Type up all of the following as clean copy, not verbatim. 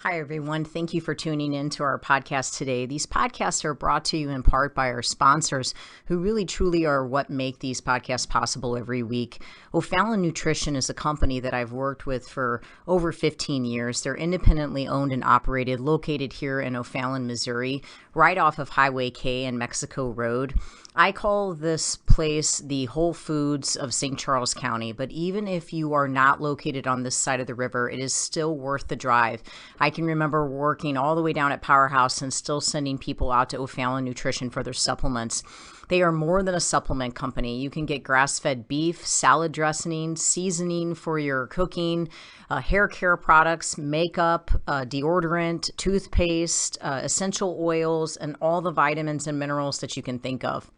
Hi, everyone. Thank you for tuning in to our podcast today. These podcasts are brought to you in part by our sponsors, who really truly are what make these podcasts possible every week. O'Fallon Nutrition is a company that I've worked with for over 15 years. They're independently owned and operated, located here in O'Fallon, Missouri, right off of Highway K and Mexico Road. I call this place the Whole Foods of St. Charles County, but even if you are not located on this side of the river, it is still worth the drive. I can remember working all the way down at Powerhouse and still sending people out to O'Fallon Nutrition for their supplements. They are more than a supplement company. You can get grass-fed beef, salad dressing, seasoning for your cooking, hair care products, makeup, deodorant, toothpaste, essential oils, and all the vitamins and minerals that you can think of.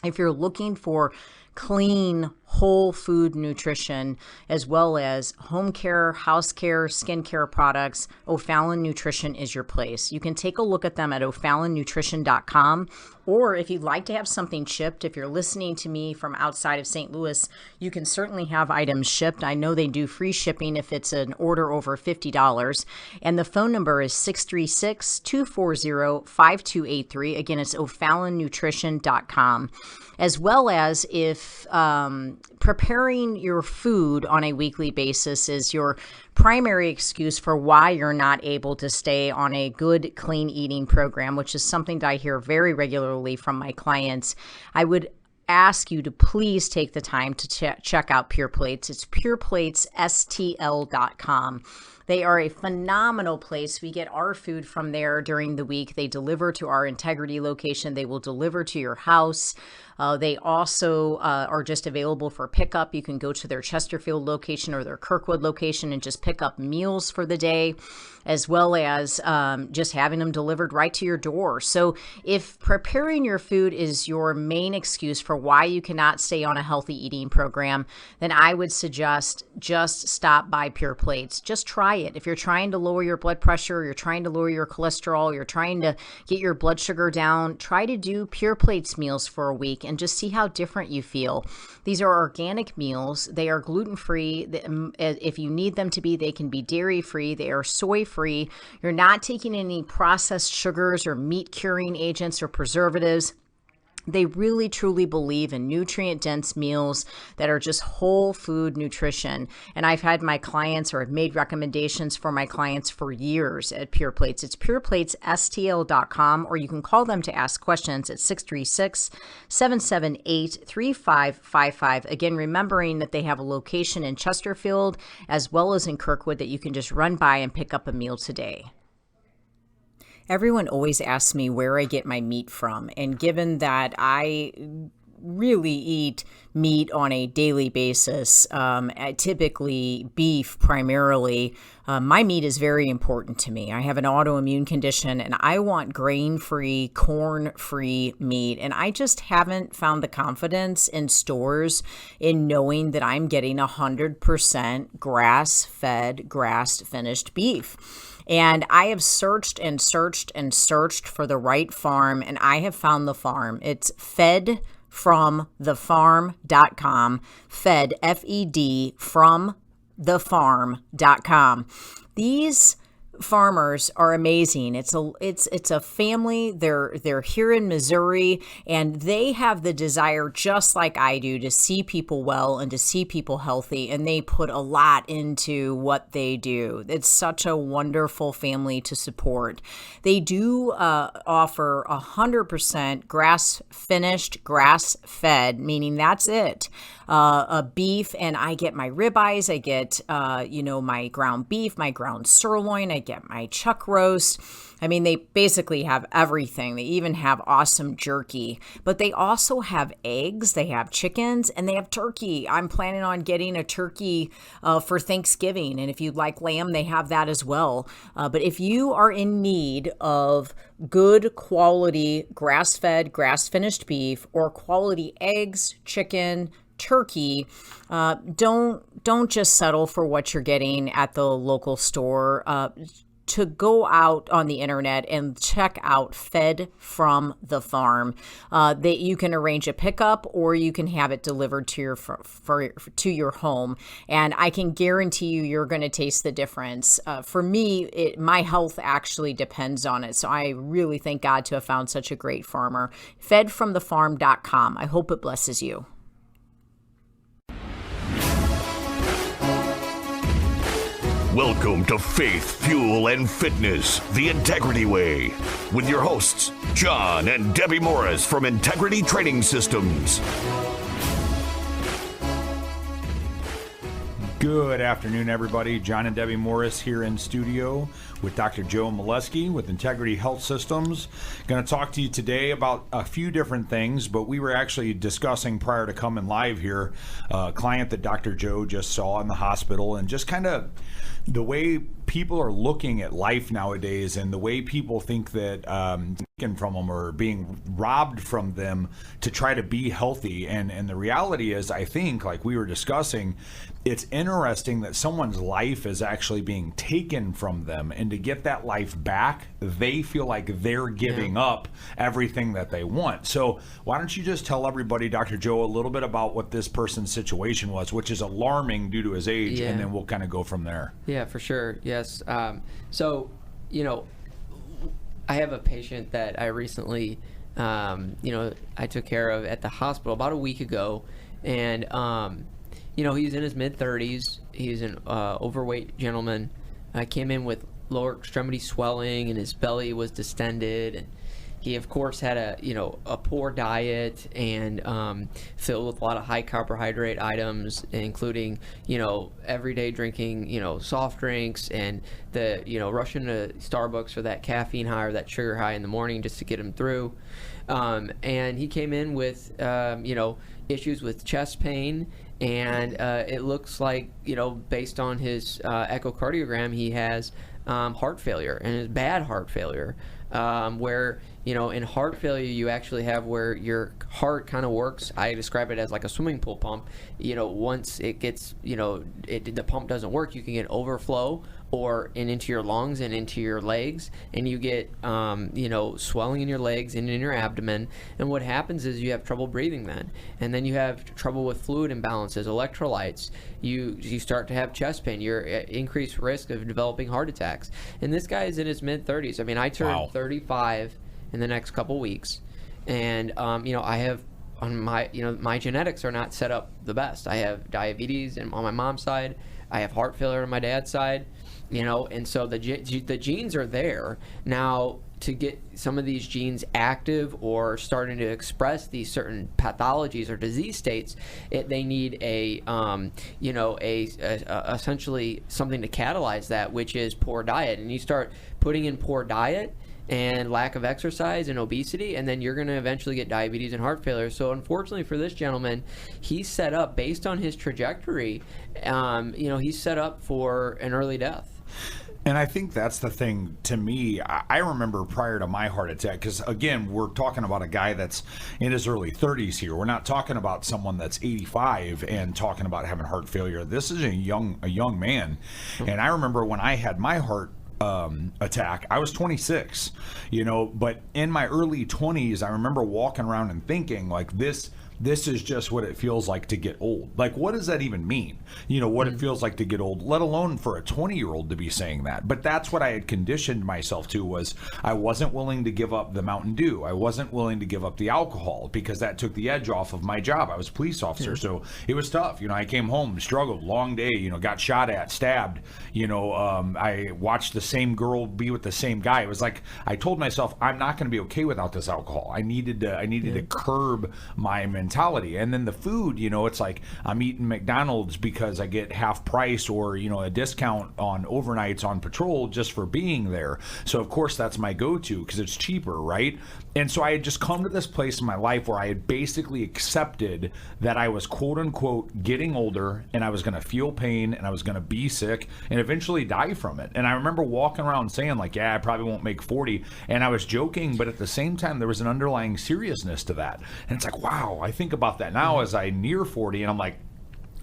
If you're looking for clean, whole food nutrition, as well as home care, house care, skincare products, O'Fallon Nutrition is your place. You can take a look at them at o'fallonnutrition.com, or if you'd like to have something shipped, if you're listening to me from outside of St. Louis, you can certainly have items shipped. I know they do free shipping if it's an order over $50, and the phone number is 636-240-5283. Again, it's o'fallonnutrition.com. As well as if preparing your food on a weekly basis is your primary excuse for why you're not able to stay on a good, clean eating program, which is something that I hear very regularly from my clients, I would ask you to please take the time to check out Pure Plates. It's pureplatesstl.com. They are a phenomenal place. We get our food from there during the week. They deliver to our Integrity location. They will deliver to your house. They also are just available for pickup. You can go to their Chesterfield location or their Kirkwood location and just pick up meals for the day, as well as just having them delivered right to your door. So if preparing your food is your main excuse for why you cannot stay on a healthy eating program, then I would suggest just stop by Pure Plates. Just try it. If you're trying to lower your blood pressure, you're trying to lower your cholesterol, you're trying to get your blood sugar down, try to do Pure Plates meals for a week and just see how different you feel. These are organic meals. They are gluten-free. If you need them to be, they can be dairy-free. They are soy-free. You're not taking any processed sugars or meat curing agents or preservatives. They really, truly believe in nutrient-dense meals that are just whole food nutrition. And I've had my clients, or I've made recommendations for my clients for years at Pure Plates. It's pureplatesstl.com, or you can call them to ask questions at 636-778-3555. Again, remembering that they have a location in Chesterfield as well as in Kirkwood that you can just run by and pick up a meal today. Everyone always asks me where I get my meat from, and given that I really eat meat on a daily basis, typically beef primarily, my meat is very important to me. I have an autoimmune condition and I want grain-free, corn-free meat, and I just haven't found the confidence in stores in knowing that I'm getting 100% grass-fed, grass-finished beef. And I have searched and searched and searched for the right farm, and I have found the farm. It's fedfromthefarm.com, fed, F-E-D, from thefarm.com. These farmers are amazing. It's a family. They're here in Missouri, and they have the desire, just like I do, to see people well and to see people healthy, and they put a lot into what they do. It's such a wonderful family to support. They do offer 100% grass-finished, grass-fed, meaning that's it. A beef, and I get my ribeyes, I get my ground beef, my ground sirloin, I get my chuck roast. I mean, they basically have everything. They even have awesome jerky, but they also have eggs, they have chickens, and they have turkey. I'm planning on getting a turkey for Thanksgiving, and if you'd like lamb, they have that as well. But if you are in need of good quality grass-fed, grass-finished beef, or quality eggs, chicken, turkey, don't just settle for what you're getting at the local store. to go out on the internet and check out Fed from the Farm. That you can arrange a pickup or you can have it delivered to your home. And I can guarantee you're going to taste the difference. For me, my health actually depends on it. So I really thank God to have found such a great farmer. Fedfromthefarm.com. I hope it blesses you. Welcome to Faith, Fuel, and Fitness, the Integrity Way, with your hosts, John and Debbie Morris from Integrity Training Systems. Good afternoon, everybody. John and Debbie Morris here in studio with Dr. Joe Molesky with Integrity Health Systems. Going to talk to you today about a few different things, but we were actually discussing prior to coming live here a client that Dr. Joe just saw in the hospital, and just kind of the way people are looking at life nowadays and the way people think that taken from them or being robbed from them to try to be healthy. And the reality is, I think, like we were discussing, it's interesting that someone's life is actually being taken from them, and to get that life back, they feel like they're giving up everything that they want. So why don't you just tell everybody, Dr. Joe, a little bit about what this person's situation was, which is alarming due to his age, and then we'll kind of go from there. Yeah, for sure. Yes. So, I have a patient that I recently, I took care of at the hospital about a week ago, and he's in his mid-30s. He's an overweight gentleman. I came in with lower extremity swelling, and his belly was distended. And he, of course, had a poor diet and filled with a lot of high carbohydrate items, including, everyday drinking, soft drinks, and rushing to Starbucks for that caffeine high or that sugar high in the morning just to get him through. And he came in with, issues with chest pain. And it looks like, based on his echocardiogram, he has heart failure, and it's bad heart failure, where, in heart failure, you actually have where your heart kind of works. I describe it as like a swimming pool pump. Once it gets, the pump doesn't work, you can get overflow into your lungs and into your legs, and you get swelling in your legs and in your abdomen. And what happens is you have trouble breathing then, and then you have trouble with fluid imbalances, electrolytes. You start to have chest pain. You're at increased risk of developing heart attacks. And this guy is in his mid-30s. I mean, I turned 35 in the next couple weeks, and I have on my genetics are not set up the best. I have diabetes on my mom's side. I have heart failure on my dad's side. And so the genes are there. Now, to get some of these genes active or starting to express these certain pathologies or disease states, they need essentially something to catalyze that, which is poor diet. And you start putting in poor diet and lack of exercise and obesity, and then you're going to eventually get diabetes and heart failure. So unfortunately for this gentleman, he's set up, based on his trajectory, he's set up for an early death. And I think that's the thing to me. I remember prior to my heart attack, because again, we're talking about a guy that's in his early 30s here. We're not talking about someone that's 85 and talking about having heart failure. This is a young man. And I remember when I had my heart attack, I was 26, but in my early 20s, I remember walking around and thinking like this is just what it feels like to get old. Like, what does that even mean? What it feels like to get old, let alone for a 20-year-old to be saying that. But that's what I had conditioned myself to, was I wasn't willing to give up the Mountain Dew. I wasn't willing to give up the alcohol, because that took the edge off of my job. I was a police officer, so it was tough. I came home, struggled, long day, got shot at, stabbed. I watched the same girl be with the same guy. It was like, I told myself, I'm not going to be okay without this alcohol. I needed to curb my mentality. And then the food, it's like I'm eating McDonald's because I get half price or, a discount on overnights on patrol just for being there. So, of course, that's my go-to because it's cheaper, right? And so I had just come to this place in my life where I had basically accepted that I was, quote unquote, getting older, and I was going to feel pain, and I was going to be sick and eventually die from it. And I remember walking around saying like, yeah, I probably won't make 40. And I was joking, but at the same time, there was an underlying seriousness to that. And it's like, wow, I think about that now as I near 40, and I'm like,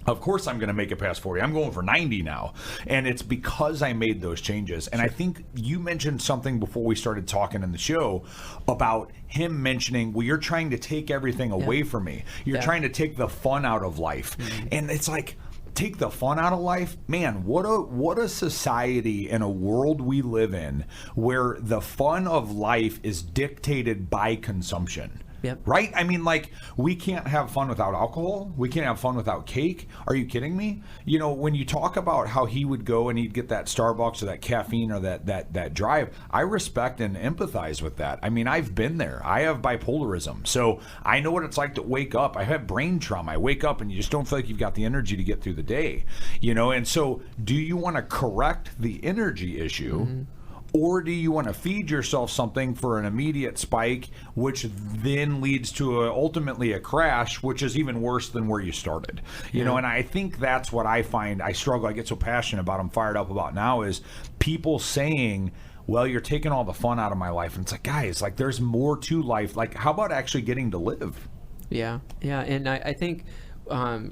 Of course I'm going to make it past 40. I'm going for 90 now. And it's because I made those changes. And I think you mentioned something before we started talking in the show about him mentioning, well, you're trying to take everything away from me. You're trying to take the fun out of life. And it's like, take the fun out of life, man. What a society and a world we live in where the fun of life is dictated by consumption. Yep. Right? I mean, like, we can't have fun without alcohol. We can't have fun without cake. Are you kidding me? You know, when you talk about how he would go and he'd get that Starbucks or that caffeine or that drive, I respect and empathize with that. I mean, I've been there. I have bipolarism. So I know what it's like to wake up. I have brain trauma. I wake up and you just don't feel like you've got the energy to get through the day. You know, and so do you want to correct the energy issue? Mm-hmm. Or do you want to feed yourself something for an immediate spike, which then leads to ultimately a crash, which is even worse than where you started? You know, and I think that's what I find I struggle. I get so passionate about, I'm fired up about now, is people saying, well, you're taking all the fun out of my life. And it's like, guys, like, there's more to life. Like, how about actually getting to live? Yeah. And I think...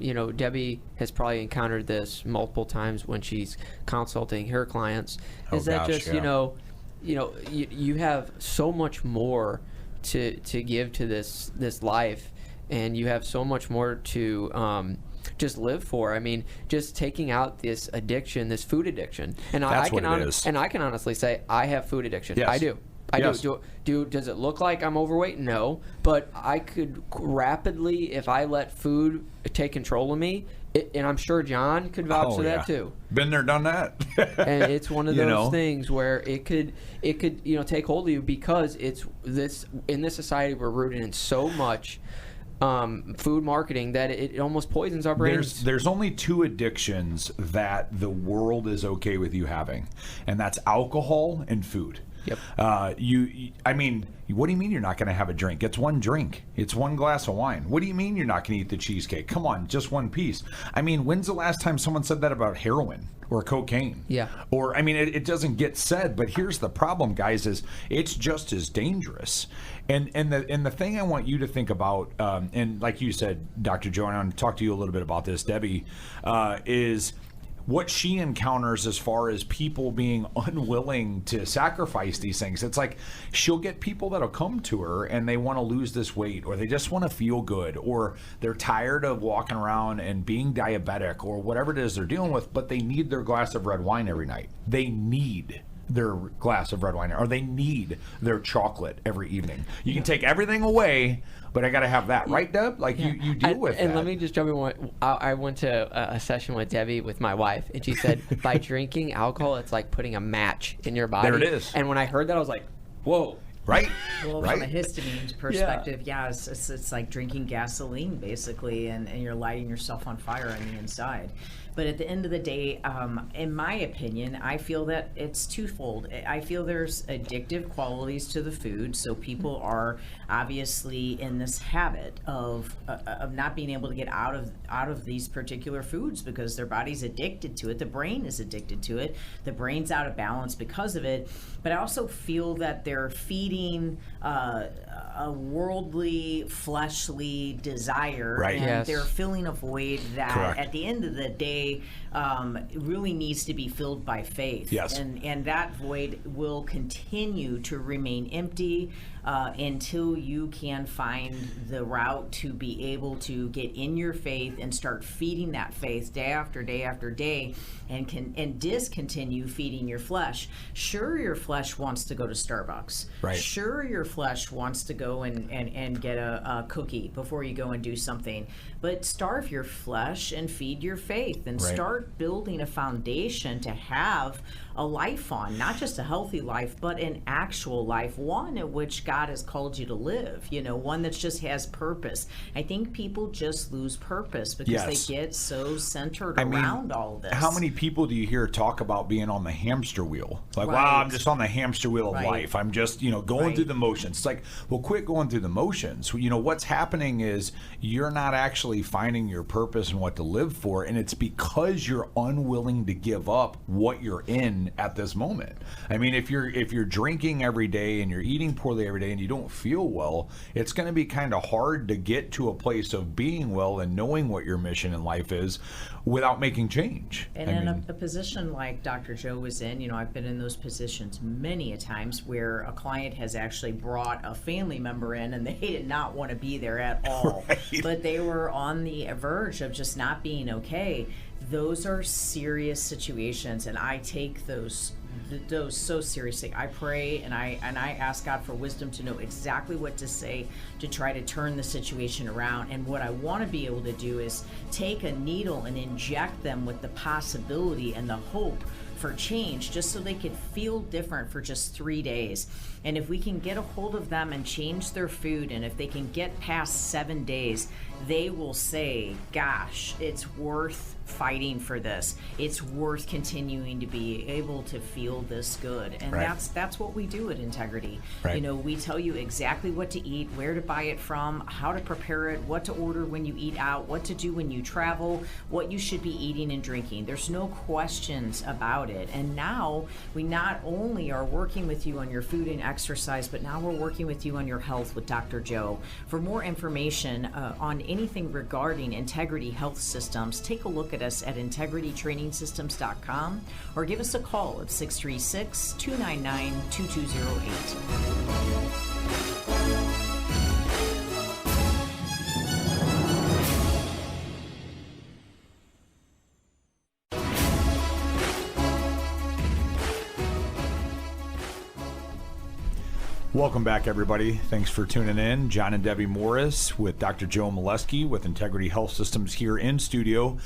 you know, Debbie has probably encountered this multiple times when she's consulting her clients. You know, you have so much more to give to this life, and you have so much more to just live for. I mean, just taking out this addiction, this food addiction, and I can honestly say I have food addiction. Yes. I do. Does it look like I'm overweight? No, but I could rapidly, if I let food take control of me, and I'm sure John could vouch for that too. Been there, done that. And it's one of those things where it could take hold of you, because it's this, in this society we're rooted in so much food marketing that it almost poisons our brains. There's only two addictions that the world is okay with you having, and that's alcohol and food. Yep. I mean, what do you mean you're not going to have a drink? It's one drink. It's one glass of wine. What do you mean you're not going to eat the cheesecake? Come on, just one piece. I mean, when's the last time someone said that about heroin or cocaine? Yeah. Or, I mean, it doesn't get said, but here's the problem, guys, is it's just as dangerous. And the thing I want you to think about, and like you said, Dr. Joe, and I want to talk to you a little bit about this, Debbie, is what she encounters as far as people being unwilling to sacrifice these things. It's like she'll get people that'll come to her and they want to lose this weight, or they just want to feel good, or they're tired of walking around and being diabetic, or whatever it is they're dealing with, but they need their glass of red wine every night. They need their glass of red wine, or they need their chocolate every evening. You can take everything away, but I got to have that, right, Deb? Like, you deal with that. And let me just jump in. I went to a session with Debbie with my wife, and she said, by drinking alcohol, it's like putting a match in your body. There it is. And when I heard that, I was like, whoa. Right? Well, right? from a histamine perspective, it's like drinking gasoline, basically, and you're lighting yourself on fire on the inside. But at the end of the day, in my opinion, I feel that it's twofold. I feel there's addictive qualities to the food, so people are obviously in this habit of not being able to get out of these particular foods because their body's addicted to it. The brain is addicted to it. The brain's out of balance because of it. But I also feel that they're feeding a worldly, fleshly desire, right. And they're filling a void that, correct, at the end of the day, really needs to be filled by faith. Yes. And that void will continue to remain empty until you can find the route to be able to get in your faith and start feeding that faith day after day after day, and discontinue feeding your flesh. Sure, your flesh wants to go to Starbucks. Right. Sure, your flesh wants to go and get a cookie before you go and do something. But starve your flesh and feed your faith, and right, start building a foundation to have a life on, not just a healthy life, but an actual life, one in which God has called you to live, one that just has purpose. I think people just lose purpose because yes, they get so centered around all this. How many people do you hear talk about being on the hamster wheel? Like, right, wow, I'm just on the hamster wheel of right, life. I'm just, going right, through the motions. It's like, well, quit going through the motions. What's happening is you're not actually finding your purpose and what to live for, and it's because you're unwilling to give up what you're in in at this moment. I mean, if you're drinking every day and you're eating poorly every day and you don't feel well, it's going to be kind of hard to get to a place of being well and knowing what your mission in life is without making change. And in a position like Dr. Joe was in, you know, I've been in those positions many a times where a client has actually brought a family member in and they did not want to be there at all, right. But they were on the verge of just not being okay. Those are serious situations, and I take those so seriously. I pray and I ask God for wisdom to know exactly what to say to try to turn the situation around. And what I want to be able to do is take a needle and inject them with the possibility and the hope for change, just so they could feel different for just 3 days. And if we can get a hold of them and change their food, and if they can get past 7 days, they will say, gosh, it's worth fighting for this. It's worth continuing to be able to feel this good. And right. that's what we do at Integrity. Right. You know, we tell you exactly what to eat, where to buy it from, how to prepare it, what to order when you eat out, what to do when you travel, what you should be eating and drinking. There's no questions about it. And now we not only are working with you on your food and exercise, but now we're working with you on your health with Dr. Joe. For more information on anything regarding Integrity Health Systems, take a look at us at integritytrainingsystems.com or give us a call at 636-299-2208. Welcome back, everybody. Thanks for tuning in. John and Debbie Morris with Dr. Joe Molesky with Integrity Health Systems here in studio.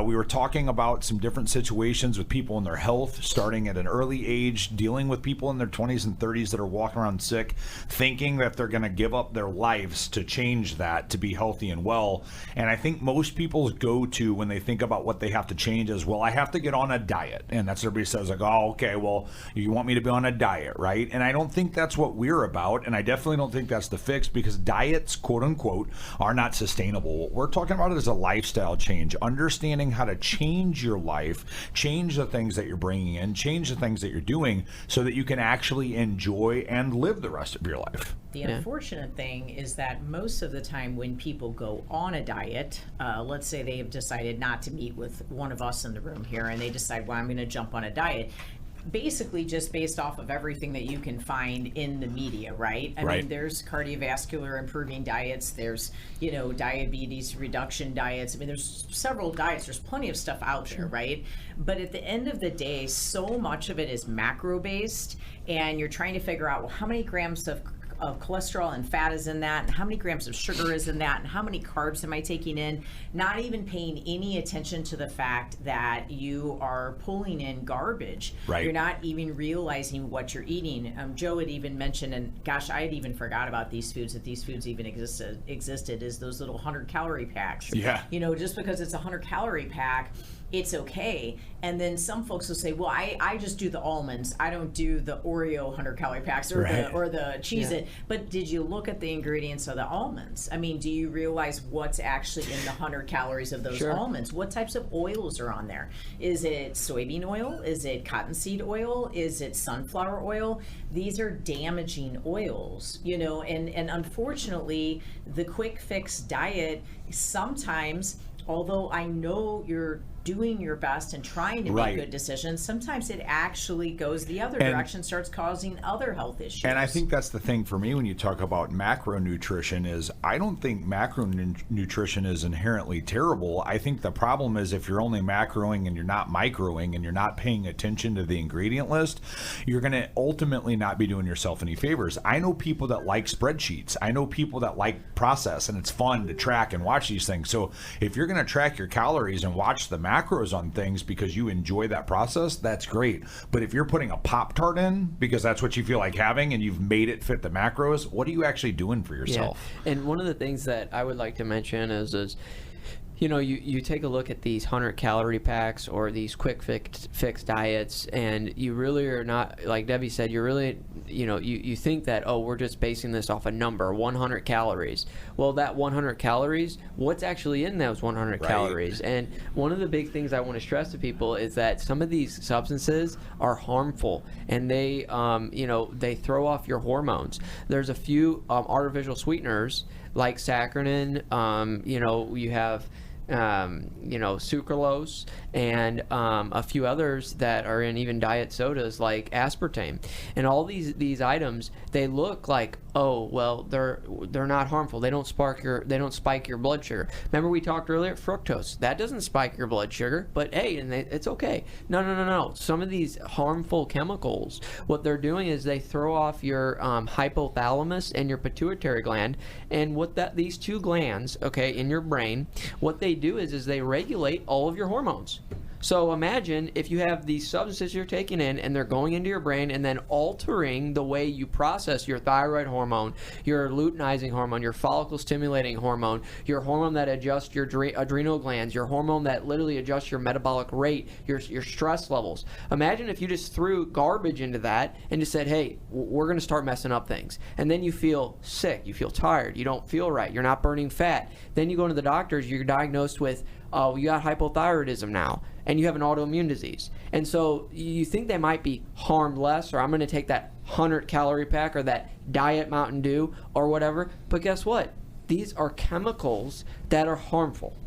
We were talking about some different situations with people in their health, starting at an early age, dealing with people in their 20s and 30s that are walking around sick, thinking that they're going to give up their lives to change that, to be healthy and well. And I think most people's go-to when they think about what they have to change is, well, I have to get on a diet. And that's what everybody says, like, oh, okay, well, you want me to be on a diet, right? And I don't think that's what we're about, and I definitely don't think that's the fix, because diets, quote unquote, are not sustainable. What we're talking about is a lifestyle change, understanding how to change your life, change the things that you're bringing in, change the things that you're doing, so that you can actually enjoy and live the rest of your life. The unfortunate thing is that most of the time when people go on a diet, let's say they have decided not to meet with one of us in the room here, and they decide, well, I'm going to jump on a diet. Basically just based off of everything that you can find in the media, right? I mean, there's cardiovascular improving diets, there's, you know, diabetes reduction diets. I mean, there's several diets, there's plenty of stuff out there, right? But at the end of the day, so much of it is macro based, and you're trying to figure out, well, how many grams of cholesterol and fat is in that, and how many grams of sugar is in that, and how many carbs am I taking in, not even paying any attention to the fact that you are pulling in garbage. Right. You're not even realizing what you're eating. Joe had even mentioned, and gosh, I had even forgot about these foods, that these foods even existed, is those little 100-calorie packs. Yeah. You know, just because it's a 100-calorie pack, it's okay. And then some folks will say, well, I just do the almonds. I don't do the Oreo 100-calorie packs or the Cheez-It. But did you look at the ingredients of the almonds? I mean, do you realize what's actually in the 100 calories of those almonds? What types of oils are on there? Is it soybean oil? Is it cottonseed oil? Is it sunflower oil? These are damaging oils, you know, and unfortunately, the quick fix diet sometimes, although I know you're doing your best and trying to make good decisions, sometimes it actually goes the other direction, starts causing other health issues. And I think that's the thing for me when you talk about macronutrition is, I don't think macronutrition is inherently terrible. I think the problem is if you're only macroing and you're not microing and you're not paying attention to the ingredient list, you're going to ultimately not be doing yourself any favors. I know people that like spreadsheets. I know people that like process, and it's fun to track and watch these things. So if you're going to track your calories and watch the macros on things because you enjoy that process, that's great. But if you're putting a Pop-Tart in because that's what you feel like having and you've made it fit the macros, what are you actually doing for yourself? Yeah. And one of the things that I would like to mention is you take a look at these 100-calorie packs or these quick fix diets, and you really are not, like Debbie said, you're really, you think that, oh, we're just basing this off a number, 100 calories. Well, that 100 calories, what's actually in those 100 calories? And one of the big things I want to stress to people is that some of these substances are harmful, and they, they throw off your hormones. There's a few artificial sweeteners like saccharin, you have sucralose, and a few others that are in even diet sodas like aspartame. And all these items, they look like, oh, well, they're not harmful. They don't spike your blood sugar. Remember we talked earlier, fructose, that doesn't spike your blood sugar, but hey, it's okay. No. Some of these harmful chemicals, what they're doing is they throw off your hypothalamus and your pituitary gland, and what these two glands, okay, in your brain, what they do is they regulate all of your hormones. So imagine if you have these substances you're taking in and they're going into your brain and then altering the way you process your thyroid hormone, your luteinizing hormone, your follicle stimulating hormone, your hormone that adjusts your adrenal glands, your hormone that literally adjusts your metabolic rate, your stress levels. Imagine if you just threw garbage into that and just said, hey, we're going to start messing up things. And then you feel sick, you feel tired, you don't feel right, you're not burning fat. Then you go to the doctors, you're diagnosed with, you got hypothyroidism now, and you have an autoimmune disease. And so you think they might be harmed less, or I'm going to take that 100-calorie pack or that diet Mountain Dew or whatever. But guess what? These are chemicals that are harmful.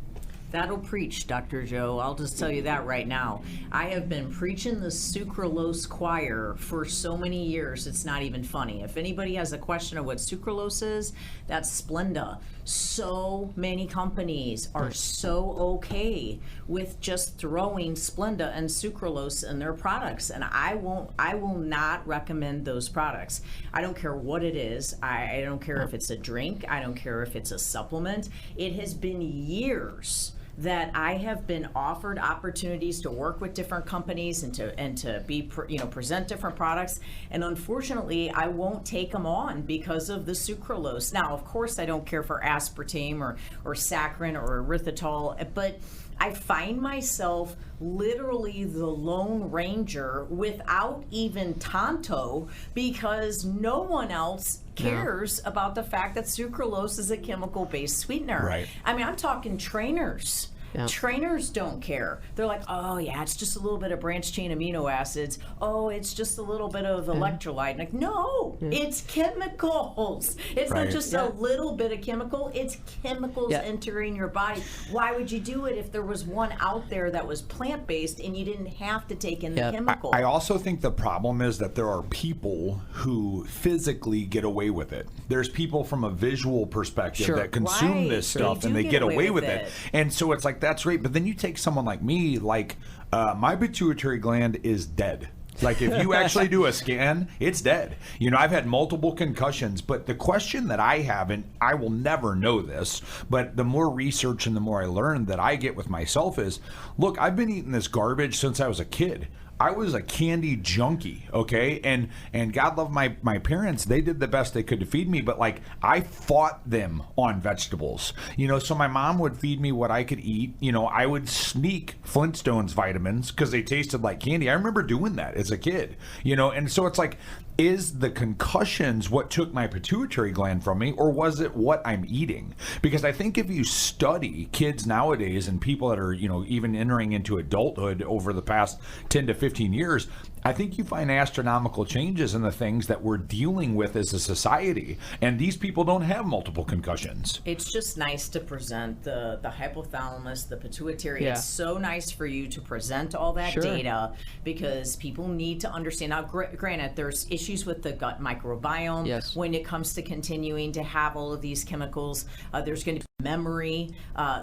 That'll preach, Dr. Joe. I'll just tell you that right now. I have been preaching the sucralose choir for so many years, it's not even funny. If anybody has a question of what sucralose is, that's Splenda. So many companies are so okay with just throwing Splenda and sucralose in their products, and I will not recommend those products. I don't care what it is. I don't care if it's a drink. I don't care if it's a supplement. It has been years that I have been offered opportunities to work with different companies and to be present different products, and unfortunately I won't take them on because of the sucralose. Now, of course, I don't care for aspartame or saccharin or erythritol, but I find myself literally the Lone Ranger without even Tonto, because no one else cares about the fact that sucralose is a chemical-based sweetener. Right. I mean, I'm talking trainers. Yeah. Trainers don't care. They're like, oh yeah, it's just a little bit of branched chain amino acids. Oh, it's just a little bit of electrolyte. Like, no, it's chemicals. It's not just a little bit of chemical. It's chemicals entering your body. Why would you do it if there was one out there that was plant-based and you didn't have to take in the chemical? I also think the problem is that there are people who physically get away with it. There's people from a visual perspective that consume this stuff and they get away with it. And so it's like, that's right. But then you take someone like me, like my pituitary gland is dead. Like if you actually do a scan, it's dead. I've had multiple concussions, but the question that I have, and I will never know this, but the more research and the more I learn that I get with myself is, look, I've been eating this garbage since I was a kid. I was a candy junkie, okay? And God love my parents. They did the best they could to feed me, but like I fought them on vegetables. So my mom would feed me what I could eat. I would sneak Flintstones vitamins because they tasted like candy. I remember doing that as a kid, and so it's like, is the concussions what took my pituitary gland from me, or was it what I'm eating? Because I think if you study kids nowadays and people that are, even entering into adulthood over the past 10 to 15 years, I think you find astronomical changes in the things that we're dealing with as a society. And these people don't have multiple concussions. It's just nice to present the hypothalamus, the pituitary. It's so nice for you to present all that data, because people need to understand. Now, granted, there's issues with the gut microbiome when it comes to continuing to have all of these chemicals. There's going to be memory.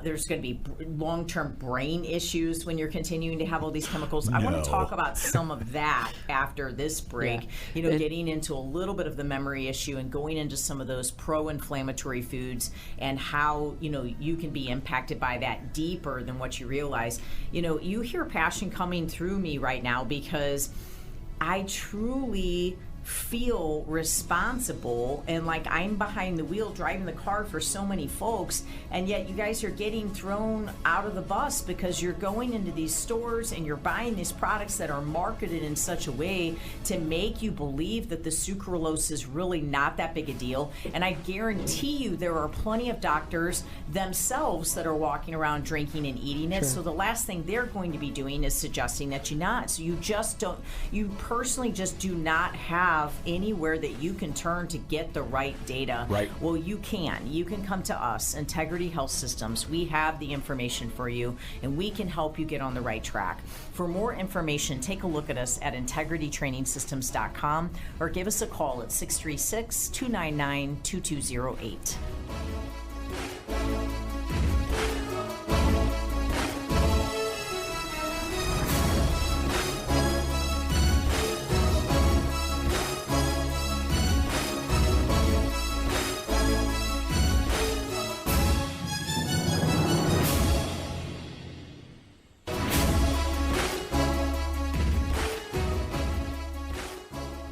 There's going to be long-term brain issues when you're continuing to have all these chemicals. I want to talk about some of that after this break, getting into a little bit of the memory issue and going into some of those pro-inflammatory foods and how, you can be impacted by that deeper than what you realize. You hear passion coming through me right now, because I truly feel responsible and like I'm behind the wheel driving the car for so many folks, and yet you guys are getting thrown out of the bus because you're going into these stores and you're buying these products that are marketed in such a way to make you believe that the sucralose is really not that big a deal. And I guarantee you there are plenty of doctors themselves that are walking around drinking and eating it. So the last thing they're going to be doing is suggesting that you not. So you personally just do not have anywhere that you can turn to get the right data. Right. Well, you can come to us, Integrity Health Systems. We have the information for you, and we can help you get on the right track. For more information, take a look at us at integritytrainingsystems.com or give us a call at 636-299-2208.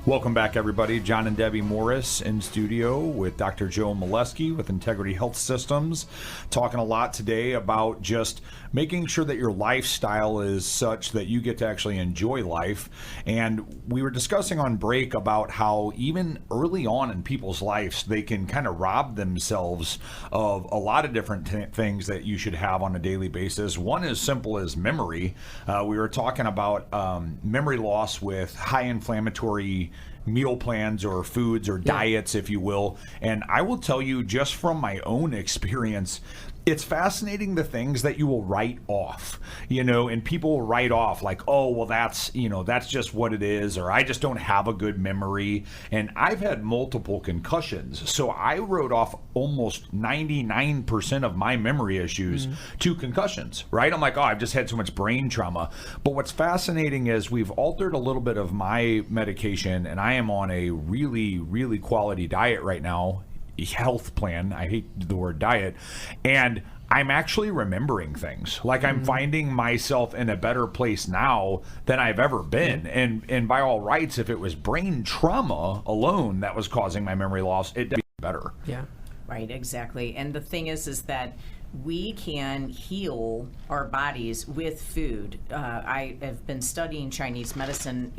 Welcome back, everybody. John and Debbie Morris in studio with Dr. Joe Molesky with Integrity Health Systems, talking a lot today about just making sure that your lifestyle is such that you get to actually enjoy life. And we were discussing on break about how even early on in people's lives, they can kind of rob themselves of a lot of different things that you should have on a daily basis. One as simple as memory. We were talking about memory loss with high inflammatory meal plans or foods or diets, if you will. And I will tell you, just from my own experience, it's fascinating the things that you will write off, and people will write off like, oh, well, that's just what it is, or I just don't have a good memory. And I've had multiple concussions. So I wrote off almost 99% of my memory issues to concussions, right? I'm like, oh, I've just had so much brain trauma. But what's fascinating is we've altered a little bit of my medication, and I am on a really, really quality diet right now. Health plan. I hate the word diet. And I'm actually remembering things. Like I'm finding myself in a better place now than I've ever been. And by all rights, if it was brain trauma alone that was causing my memory loss, it'd be better. Yeah. Right, exactly. And the thing is that we can heal our bodies with food. I have been studying Chinese medicine,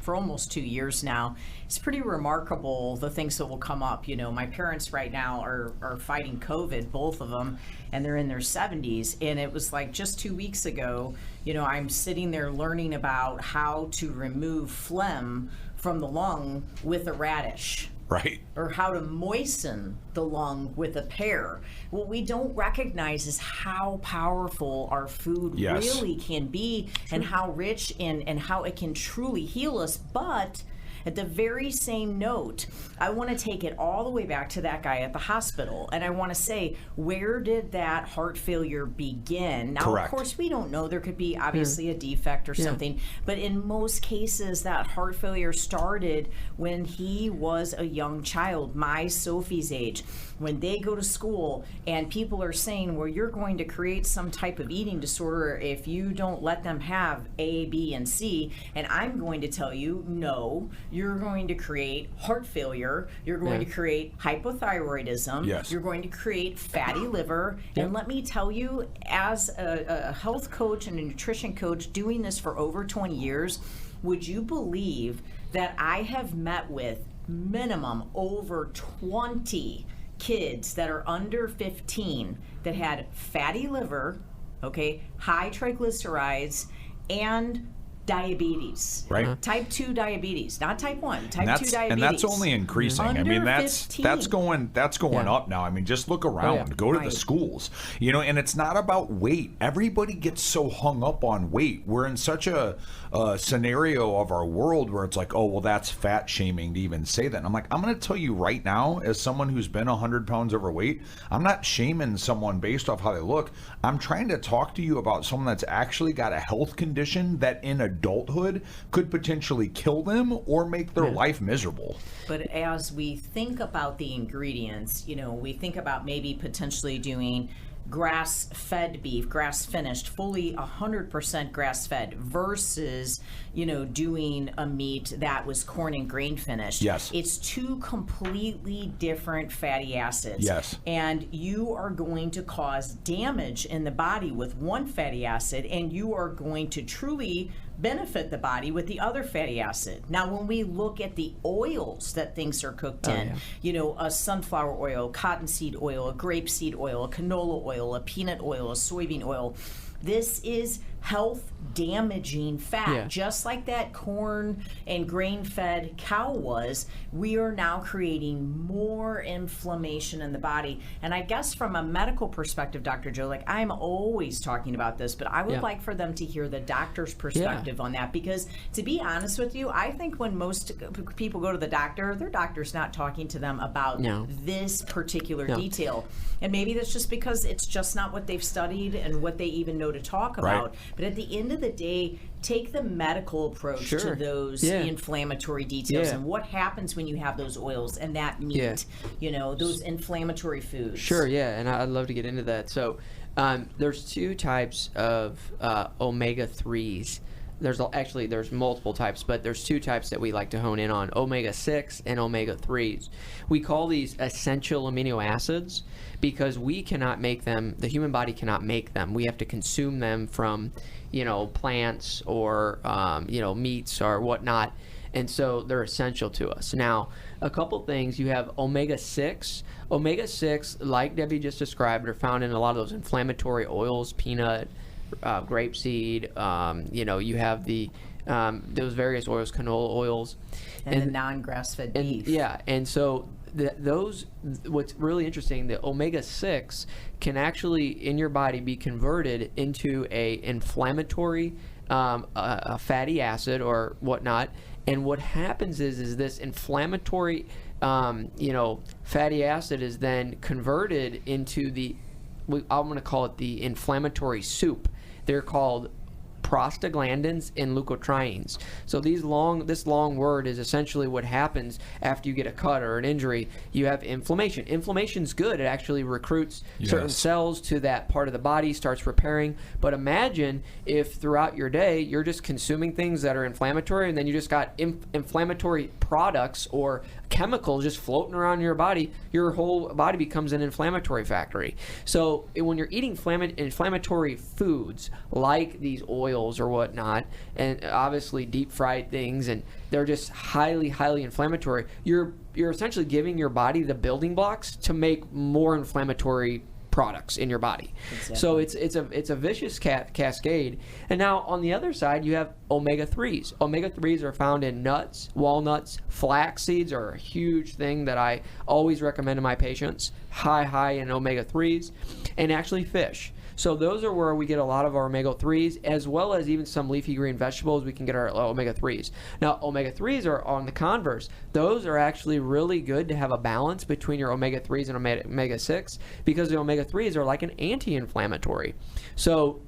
for almost 2 years now. It's pretty remarkable the things that will come up. My parents right now are fighting COVID, both of them, and they're in their 70s. And it was like just 2 weeks ago, I'm sitting there learning about how to remove phlegm from the lung with a radish. Right. Or how to moisten the lung with a pear. What we don't recognize is how powerful our food really can be, and how rich and how it can truly heal us. But at the very same note, I want to take it all the way back to that guy at the hospital. And I want to say, where did that heart failure begin? Now, Correct. Of course, we don't know. There could be obviously a defect or something. But in most cases, that heart failure started when he was a young child, my Sophie's age. When they go to school and people are saying, well, you're going to create some type of eating disorder if you don't let them have A, B, and C. And I'm going to tell you, no, you're going to create heart failure. You're going to create hypothyroidism. Yes. You're going to create fatty liver. And let me tell you, as a health coach and a nutrition coach doing this for over 20 years, would you believe that I have met with minimum over 20 kids that are under 15 that had fatty liver, high triglycerides, and diabetes. Right. Type 2 diabetes, not type 1, type 2 diabetes. And that's only increasing. Under that's 15. going up now. Just look around. Go to the schools. And it's not about weight. Everybody gets so hung up on weight. We're in such a scenario of our world where it's like, oh, well, that's fat shaming to even say that. And I'm like, I'm going to tell you right now, as someone who's been 100 pounds overweight, I'm not shaming someone based off how they look. I'm trying to talk to you about someone that's actually got a health condition that in adulthood could potentially kill them or make their life miserable. But as we think about the ingredients, we think about maybe potentially doing grass-fed beef, grass-finished, fully 100% grass-fed versus, doing a meat that was corn and grain finished. Yes. It's two completely different fatty acids. Yes. And you are going to cause damage in the body with one fatty acid, and you are going to truly benefit the body with the other fatty acid. Now, when we look at the oils that things are cooked in, a sunflower oil, cottonseed oil, a grapeseed oil, a canola oil, a peanut oil, a soybean oil, this is health damaging fat. Just like that corn and grain fed cow was, we are now creating more inflammation in the body. And I guess from a medical perspective, Dr. Joe, like I'm always talking about this, but I would like for them to hear the doctor's perspective on that, because to be honest with you, I think when most people go to the doctor, their doctor's not talking to them about this particular detail. And maybe that's just because it's just not what they've studied and what they even know to talk about. But at the end of the day, take the medical approach to those inflammatory details and what happens when you have those oils and that meat, those inflammatory foods. Sure, and I'd love to get into that. So there's two types of omega-3s. There's multiple types, but there's two types that we like to hone in on, omega-6 and omega-3s. We call these essential amino acids because we cannot make them, the human body cannot make them. We have to consume them from, plants or, meats or whatnot. And so they're essential to us. Now, a couple things. You have omega-6. Omega-6, like Debbie just described, are found in a lot of those inflammatory oils, peanut, grapeseed, you have the those various oils, canola oils, and the non-grass-fed beef. And so those, what's really interesting, the omega-6 can actually in your body be converted into a inflammatory a fatty acid or whatnot. And what happens is this inflammatory fatty acid is then converted into I'm going to call it the inflammatory soup. They're called prostaglandins and leukotrienes. So this long word is essentially what happens after you get a cut or an injury. You have inflammation. Inflammation's good. It actually recruits certain cells to that part of the body, starts repairing. But imagine if throughout your day you're just consuming things that are inflammatory, and then you just got inflammatory products or chemicals just floating around your body. Your whole body becomes an inflammatory factory. So when you're eating inflammatory foods like these oils or whatnot, and obviously deep fried things, and they're just highly inflammatory, you're essentially giving your body the building blocks to make more inflammatory products in your body. Exactly. So it's a vicious cascade. And now on the other side, you have omega-3s. Omega-3s are found in nuts, walnuts, flax seeds are a huge thing that I always recommend to my patients. High in omega-3s, and actually fish. So those are where we get a lot of our omega-3s, as well as even some leafy green vegetables. We can get our omega-3s. Now, omega-3s are on the converse. Those are actually really good to have a balance between your omega-3s and omega-6, because the omega-3s are like an anti-inflammatory. So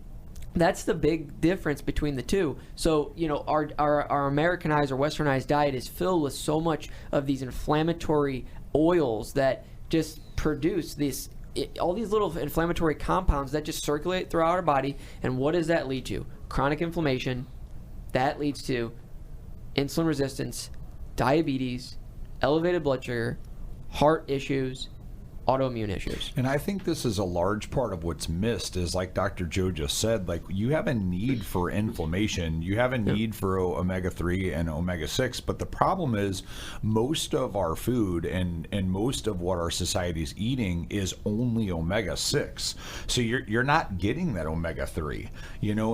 that's the big difference between the two. So, our Americanized or Westernized diet is filled with so much of these inflammatory oils that just produce all these little inflammatory compounds that just circulate throughout our body. And what does that lead to? Chronic inflammation. That leads to insulin resistance, diabetes, elevated blood sugar, heart issues, autoimmune issues. And I think this is a large part of what's missed is, like Dr. Joe just said, like you have a need for inflammation, you have a need for omega-3 and omega-6, but the problem is most of our food and most of what our society is eating is only omega-6. So you're not getting that omega-3,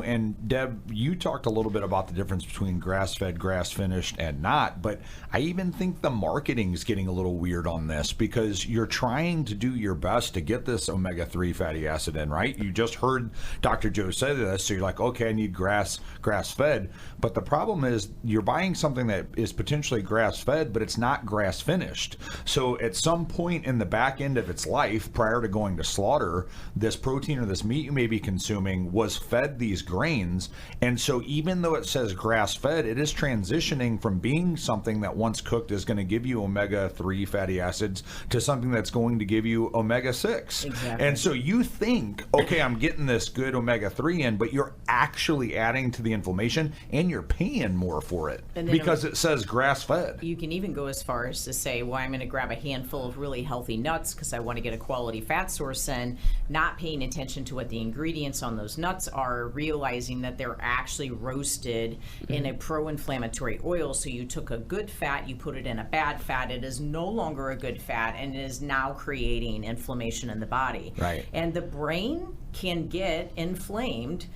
and Deb, you talked a little bit about the difference between grass-fed, grass-finished, and not, but I even think the marketing is getting a little weird on this, because you're trying to do your best to get this omega-3 fatty acid in, right? You just heard Dr. Joe say this, so you're like, okay, I need grass-fed. But the problem is you're buying something that is potentially grass-fed, but it's not grass-finished. So at some point in the back end of its life, prior to going to slaughter, this protein or this meat you may be consuming was fed these grains. And so even though it says grass-fed, it is transitioning from being something that once cooked is going to give you omega-3 fatty acids to something that's going to give give you omega-6. Exactly. And so you think, okay, I'm getting this good omega-3 in, but you're actually adding to the inflammation, and you're paying more for it because it says grass-fed. You can even go as far as to say, well, I'm going to grab a handful of really healthy nuts because I want to get a quality fat source in, not paying attention to what the ingredients on those nuts are, realizing that they're actually roasted in a pro-inflammatory oil. So you took a good fat, you put it in a bad fat. It is no longer a good fat, and it is now creating inflammation in the body. Right. And the brain can get inflamed,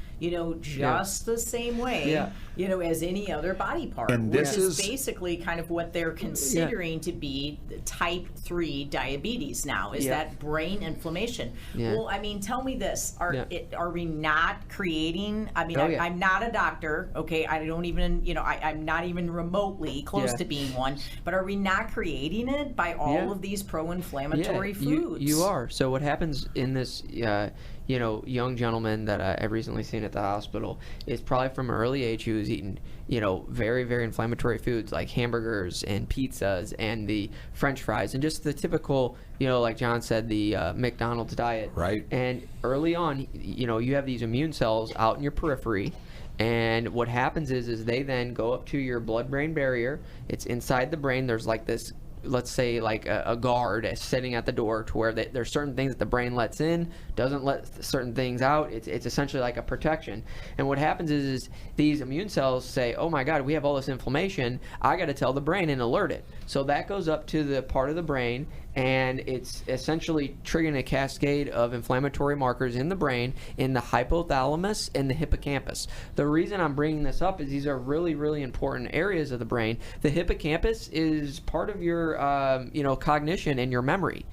just the same way, as any other body part. And this which is basically kind of what they're considering to be type 3 diabetes now, is that brain inflammation. Well, I mean, tell me this, are we not creating, I mean, I'm not a doctor, okay, I don't even, I'm not even remotely close to being one, but are we not creating it by all of these pro-inflammatory foods? You are. So what happens in this young gentleman that I've recently seen at the hospital is probably from an early age he was eating, very, very inflammatory foods like hamburgers and pizzas and the French fries and just the typical, like John said, the McDonald's diet. Right. And early on, you have these immune cells out in your periphery. And what happens is they then go up to your blood-brain barrier. It's inside the brain. There's like this, let's say, like a guard sitting at the door to where there's certain things that the brain lets in, doesn't let certain things out. It's essentially like a protection. And what happens is these immune cells say, oh my God, we have all this inflammation. I got to tell the brain and alert it. So that goes up to the part of the brain, and it's essentially triggering a cascade of inflammatory markers in the brain, in the hypothalamus and the hippocampus. The reason I'm bringing this up is these are really, really important areas of the brain. The hippocampus is part of your, cognition and your memory.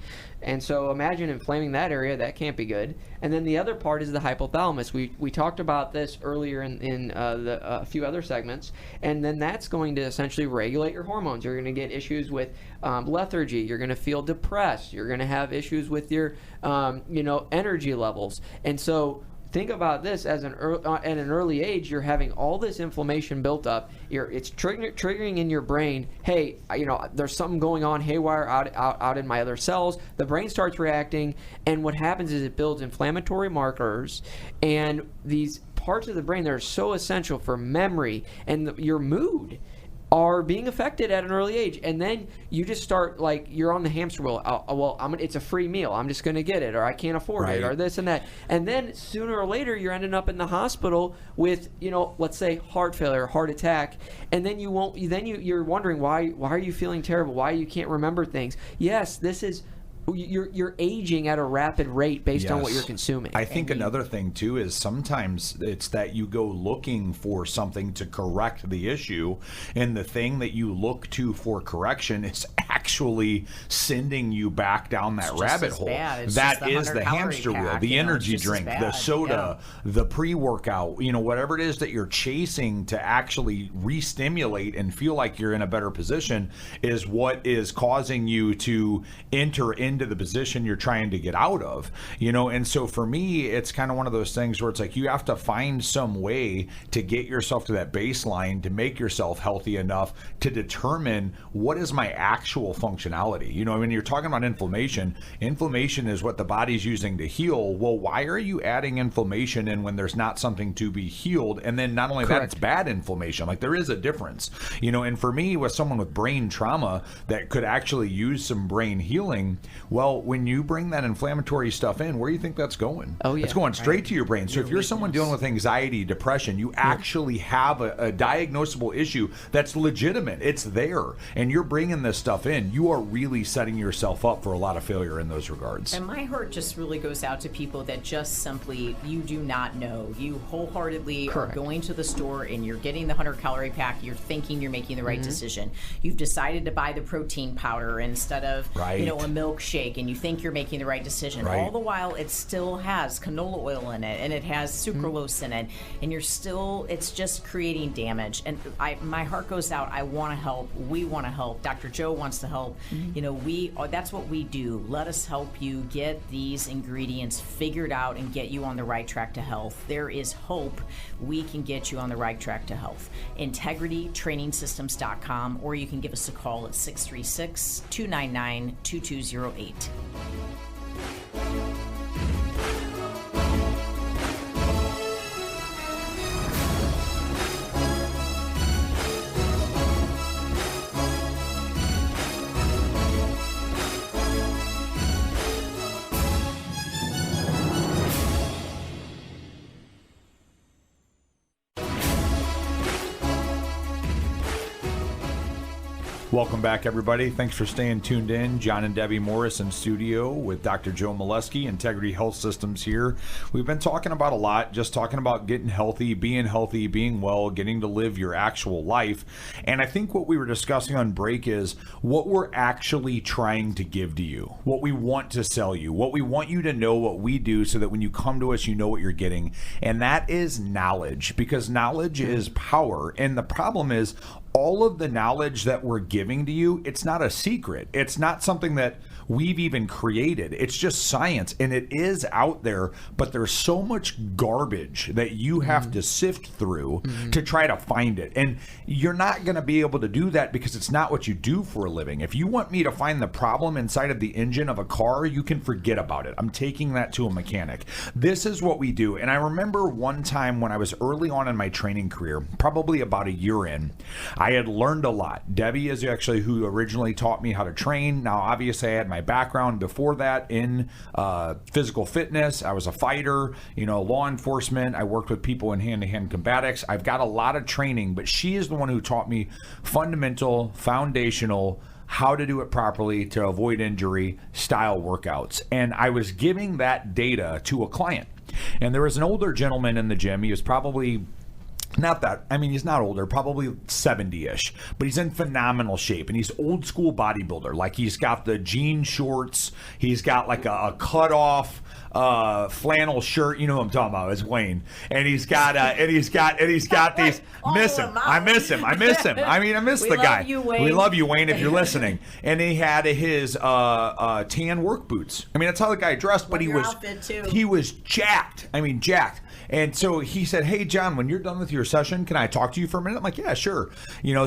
And so imagine inflaming that area. That can't be good. And then the other part is the hypothalamus. We talked about this earlier in a few other segments. And then that's going to essentially regulate your hormones. You're going to get issues with lethargy. You're going to feel depressed. You're going to have issues with your energy levels. And so think about this as at an early age, you're having all this inflammation built up. It's triggering in your brain. Hey, there's something going on haywire out in my other cells. The brain starts reacting, and what happens is it builds inflammatory markers, and these parts of the brain that are so essential for memory and your mood are being affected at an early age. And then you just start, like, you're on the hamster wheel. It's a free meal, I'm just going to get it, or I can't afford it, or this and that. And then sooner or later you're ending up in the hospital with, let's say heart failure, heart attack, and then you're wondering why are you feeling terrible, why you can't remember things. Yes, this is you're aging at a rapid rate based on what you're consuming. I think another thing too is sometimes it's that you go looking for something to correct the issue, and the thing that you look to for correction is actually sending you back down that rabbit hole. That is the hamster wheel, the energy drink, the soda, the pre-workout, whatever it is that you're chasing to actually re-stimulate and feel like you're in a better position is what is causing you to enter into the position you're trying to get out of, and so for me it's kind of one of those things where it's like you have to find some way to get yourself to that baseline to make yourself healthy enough to determine what is my actual functionality. When you're talking about inflammation is what the body's using to heal. Well, why are you adding inflammation in when there's not something to be healed? And then not only that, it's bad inflammation. Like, there is a difference, and for me, with someone with brain trauma that could actually use some brain healing, well, when you bring that inflammatory stuff in, where do you think that's going? Oh, yeah. It's going straight to your brain. So if you're someone dealing with anxiety, depression, you actually have a diagnosable issue that's legitimate. It's there. And you're bringing this stuff in. You are really setting yourself up for a lot of failure in those regards. And my heart just really goes out to people that just simply, you do not know. You wholeheartedly are going to the store and you're getting the 100-calorie pack. You're thinking you're making the right decision. You've decided to buy the protein powder instead of, a milkshake, and you think you're making the right decision. All the while, it still has canola oil in it, and it has sucralose in it, and it's just creating damage. And my heart goes out. I want to help. We want to help. Dr. Joe wants to help. That's what we do. Let us help you get these ingredients figured out and get you on the right track to health. There is hope. We can get you on the right track to health. IntegrityTrainingSystems.com, or you can give us a call at 636-299-2208. Welcome back, everybody. Thanks for staying tuned in. John and Debbie Morris in studio with Dr. Joe Molesky, Integrity Health Systems here. We've been talking about a lot, just talking about getting healthy, being well, getting to live your actual life. And I think what we were discussing on break is what we're actually trying to give to you, what we want to sell you, what we want you to know what we do so that when you come to us, you know what you're getting. And that is knowledge, because knowledge is power. And the problem is, all of the knowledge that we're giving to you, it's not a secret. It's not something that we've even created. It's just science, and it is out there, but there's so much garbage that you have to sift through to try to find it. And you're not going to be able to do that because it's not what you do for a living. If you want me to find the problem inside of the engine of a car, you can forget about it. I'm taking that to a mechanic. This is what we do. And I remember one time when I was early on in my training career, probably about a year in, I had learned a lot. Debbie is actually who originally taught me how to train. Now, obviously, I had my background before that in physical fitness. I was a fighter, law enforcement. I worked with people in hand-to-hand combatics. I've got a lot of training, but she is the one who taught me fundamental, foundational, how to do it properly to avoid injury style workouts. And I was giving that data to a client. And there was an older gentleman in the gym. He was probably he's not older, probably 70-ish, but he's in phenomenal shape, and he's old school bodybuilder. Like, he's got the jean shorts, he's got like a cut off flannel shirt, you know what I'm talking about, it's Wayne, and he's got these. I miss him. I miss the guy. We love you, Wayne, if you're listening. And he had his tan work boots. I mean, that's how the guy dressed, but he was jacked. Jacked. And so he said, "Hey, John, when you're done with your session, can I talk to you for a minute?" I'm like, "Yeah, sure."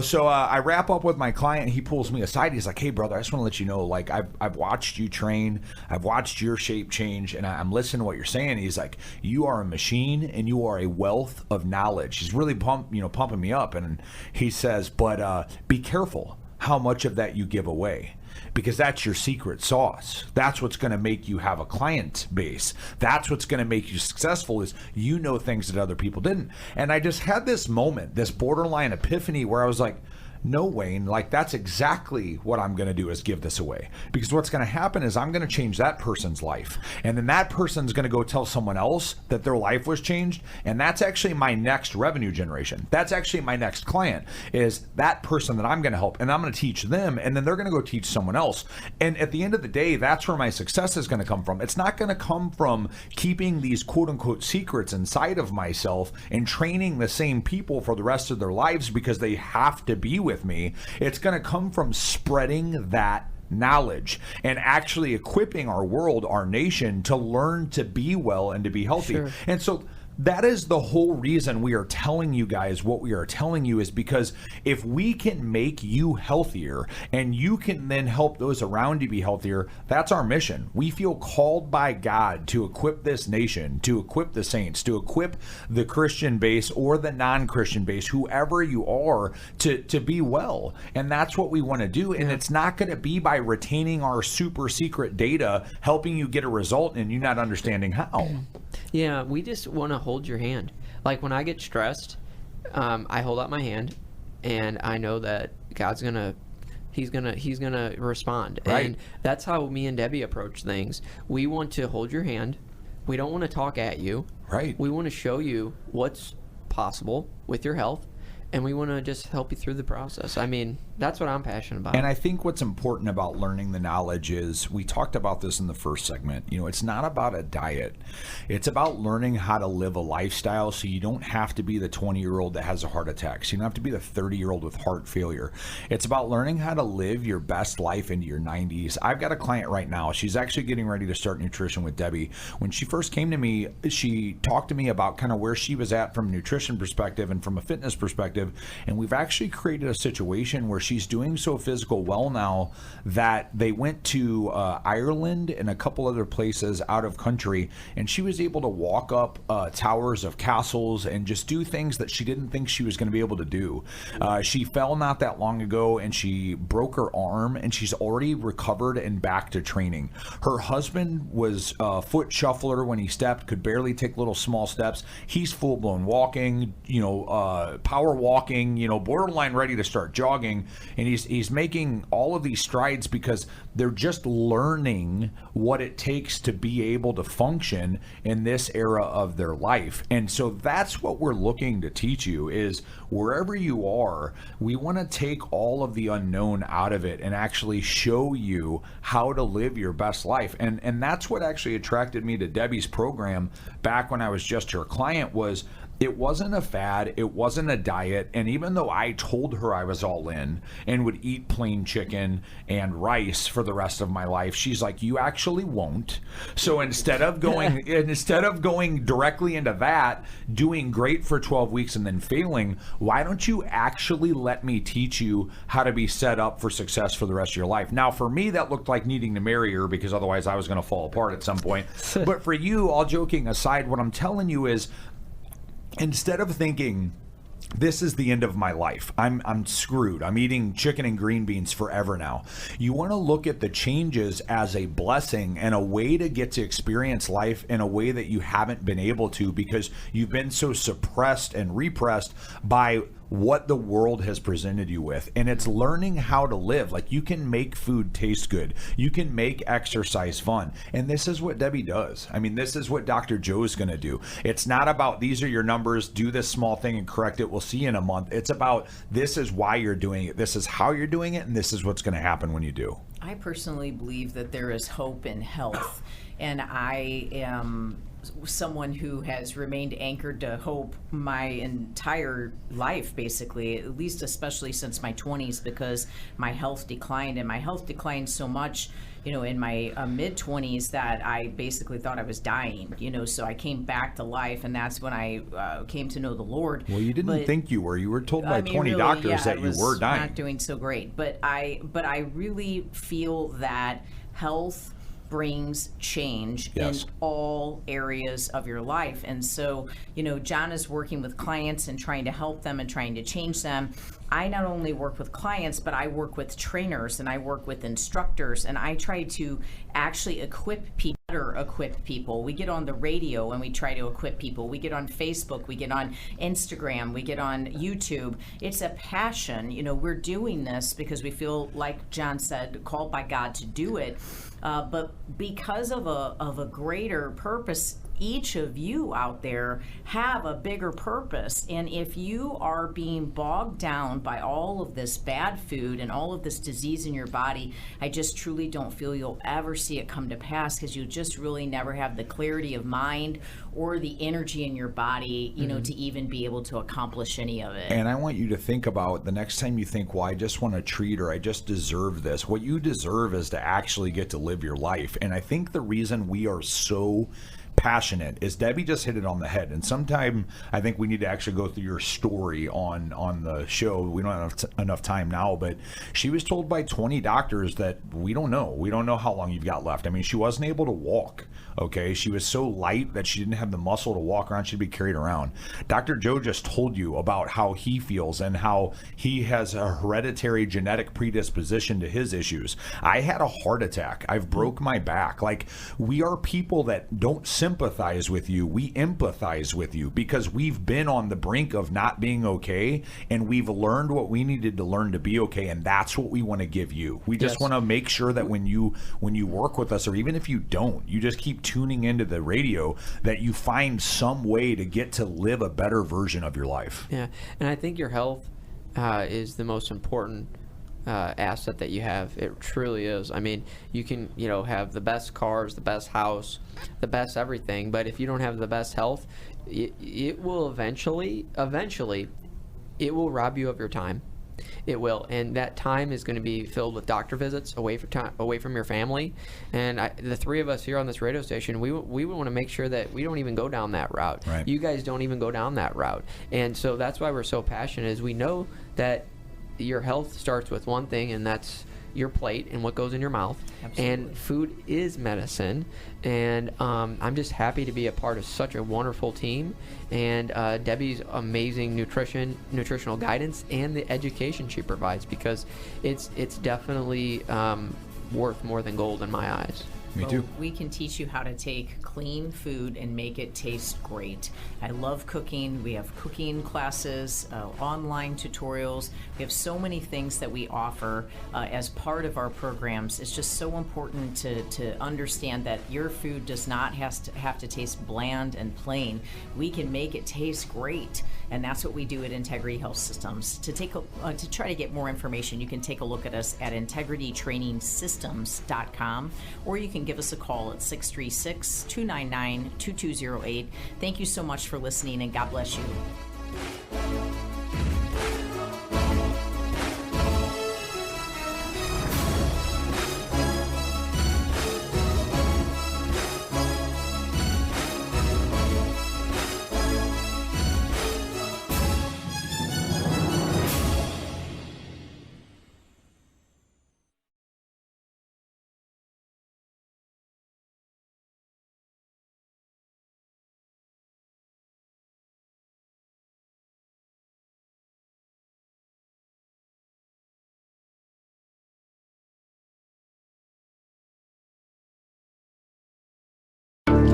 So I wrap up with my client, and he pulls me aside. He's like, "Hey, brother, I just want to let you know, like, I've watched you train. I've watched your shape change, and I'm listening to what you're saying." He's like, "You are a machine, and you are a wealth of knowledge." He's really pumping me up. And he says, "But be careful how much of that you give away, because that's your secret sauce. That's what's going to make you have a client base. That's what's going to make you successful, is you know things that other people didn't." And I just had this moment, this borderline epiphany, where I was like, no, Wayne, like, that's exactly what I'm going to do, is give this away. Because what's going to happen is I'm going to change that person's life. And then that person's going to go tell someone else that their life was changed. And that's actually my next revenue generation. That's actually my next client, is that person that I'm going to help. And I'm going to teach them, and then they're going to go teach someone else. And at the end of the day, that's where my success is going to come from. It's not going to come from keeping these quote unquote secrets inside of myself and training the same people for the rest of their lives because they have to be with me. It's going to come from spreading that knowledge and actually equipping our world, our nation, to learn to be well and to be healthy. Sure. And so that is the whole reason we are telling you guys what we are telling you, is because if we can make you healthier and you can then help those around you be healthier, that's our mission. We feel called by God to equip this nation, to equip the saints, to equip the Christian base or the non-Christian base, whoever you are, to be well. And that's what we want to do. And it's not going to be by retaining our super secret data, helping you get a result and you not understanding how. Yeah, we just want to hold your hand. Like, when I get stressed, I hold out my hand, and I know that God's he's gonna respond. Right. And that's how me and Debbie approach things. We want to hold your hand. We don't want to talk at you. Right. We want to show you what's possible with your health, and we want to just help you through the process. I mean, that's what I'm passionate about. And I think what's important about learning the knowledge is, we talked about this in the first segment, it's not about a diet. It's about learning how to live a lifestyle so you don't have to be the 20-year-old that has a heart attack. So you don't have to be the 30-year-old with heart failure. It's about learning how to live your best life into your 90s. I've got a client right now. She's actually getting ready to start nutrition with Debbie. When she first came to me, she talked to me about kind of where she was at from a nutrition perspective and from a fitness perspective. And we've actually created a situation where she's doing so physical well now that they went to Ireland and a couple other places out of country, and she was able to walk up towers of castles and just do things that she didn't think she was going to be able to do. She fell not that long ago and she broke her arm, and she's already recovered and back to training. Her husband was a foot shuffler when he stepped, could barely take little small steps. He's full-blown walking, power walking, borderline ready to start jogging. and he's making all of these strides because they're just learning what it takes to be able to function in this era of their life. And so that's what we're looking to teach you is wherever you are, we want to take all of the unknown out of it and actually show you how to live your best life. And that's what actually attracted me to Debbie's program back when I was just her client. Was it wasn't a fad, it wasn't a diet, and even though I told her I was all in and would eat plain chicken and rice for the rest of my life, she's like, you actually won't. So instead of going directly into that, doing great for 12 weeks and then failing, why don't you actually let me teach you how to be set up for success for the rest of your life? Now, for me, that looked like needing to marry her because otherwise I was going to fall apart at some point. But for you, all joking aside, what I'm telling you is, instead of thinking this is the end of my life, I'm screwed, I'm eating chicken and green beans forever now, you want to look at the changes as a blessing and a way to get to experience life in a way that you haven't been able to because you've been so suppressed and repressed by what the world has presented you with. And it's learning how to live. Like, you can make food taste good, you can make exercise fun, and this is what Debbie does. I mean, this is what Dr. Joe is going to do. It's not about these are your numbers, do this small thing and correct it, we'll see you in a month. It's about this is why you're doing it, this is how you're doing it, and this is what's going to happen when you do. I personally believe that there is hope in health, and I am someone who has remained anchored to hope my entire life, basically, at least especially since my 20s, because my health declined, and my health declined so much, you know, in my mid-20s that I basically thought I was dying, you know, so I came back to life, and that's when I came to know the Lord. Well, you didn't think you were. You were told by 20 doctors that you were dying. Not doing so great, but I really feel that health brings change in all areas of your life. And so, you know, John is working with clients and trying to help them and trying to change them. I not only work with clients, but I work with trainers and I work with instructors, and I try to actually equip people. We get on the radio and we try to equip people. We get on Facebook, we get on Instagram, we get on YouTube. It's a passion. You know, we're doing this because we feel, like John said, called by God to do it. But because of a greater purpose, each of you out there have a bigger purpose. And if you are being bogged down by all of this bad food and all of this disease in your body, I just truly don't feel you'll ever see it come to pass, because you just really never have the clarity of mind or the energy in your body, you know, to even be able to accomplish any of it. And I want you to think about the next time you think, well, I just want a treat or I just deserve this. What you deserve is to actually get to live your life. And I think the reason we are so passionate is Debbie just hit it on the head. And sometime I think we need to actually go through your story on the show. We don't have enough time now, but she was told by 20 doctors that we don't know how long you've got left. I mean, she wasn't able to walk. Okay, she was so light that she didn't have the muscle to walk around. She'd be carried around. Dr. Joe just told you about how he feels and how he has a hereditary genetic predisposition to his issues. I had a heart attack. I've broke my back. Like, we are people that don't sympathize with you. We empathize with you because we've been on the brink of not being okay, and we've learned what we needed to learn to be okay, and that's what we want to give you. We just want to make sure that when you work with us, or even if you don't, you just keep tuning into the radio, that you find some way to get to live a better version of your life. Yeah, and I think your health is the most important asset that you have. It truly is. I mean, you can, you know, have the best cars, the best house, the best everything, but if you don't have the best health, it will eventually, it will rob you of your time. It will, and that time is going to be filled with doctor visits, away from your family. And the three of us here on this radio station, we want to make sure that we don't even go down that route. Right. You guys don't even go down that route, and so that's why we're so passionate. Is we know that your health starts with one thing, and that's your plate and what goes in your mouth. Absolutely. And food is medicine, and I'm just happy to be a part of such a wonderful team, and Debbie's amazing nutritional guidance and the education she provides, because it's definitely worth more than gold in my eyes. Me too. We can teach you how to take clean food and make it taste great. I love cooking. We have cooking classes, online tutorials. We have so many things that we offer as part of our programs. It's just so important to understand that your food does not have to taste bland and plain. We can make it taste great, and that's what we do at Integrity Health Systems. To try to get more information, you can take a look at us at integritytrainingsystems.com, or you can give us a call at 636-299-2208. Thank you so much for listening, and God bless you.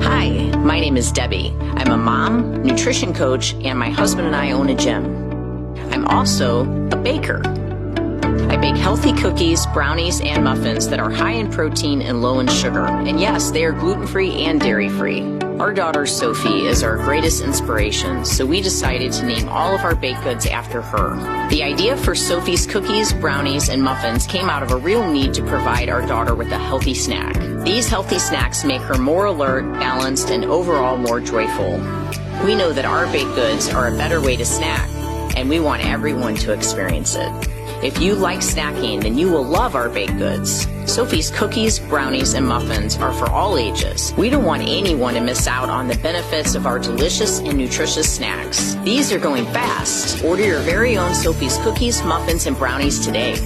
Hi, my name is Debbie. I'm a mom, nutrition coach, and my husband and I own a gym. I'm also a baker. I bake healthy cookies, brownies, and muffins that are high in protein and low in sugar. And yes, they are gluten-free and dairy-free. Our daughter Sophie is our greatest inspiration, so we decided to name all of our baked goods after her. The idea for Sophie's cookies, brownies, and muffins came out of a real need to provide our daughter with a healthy snack. These healthy snacks make her more alert, balanced, and overall more joyful. We know that our baked goods are a better way to snack, and we want everyone to experience it. If you like snacking, then you will love our baked goods. Sophie's cookies, brownies, and muffins are for all ages. We don't want anyone to miss out on the benefits of our delicious and nutritious snacks. These are going fast. Order your very own Sophie's cookies, muffins, and brownies today.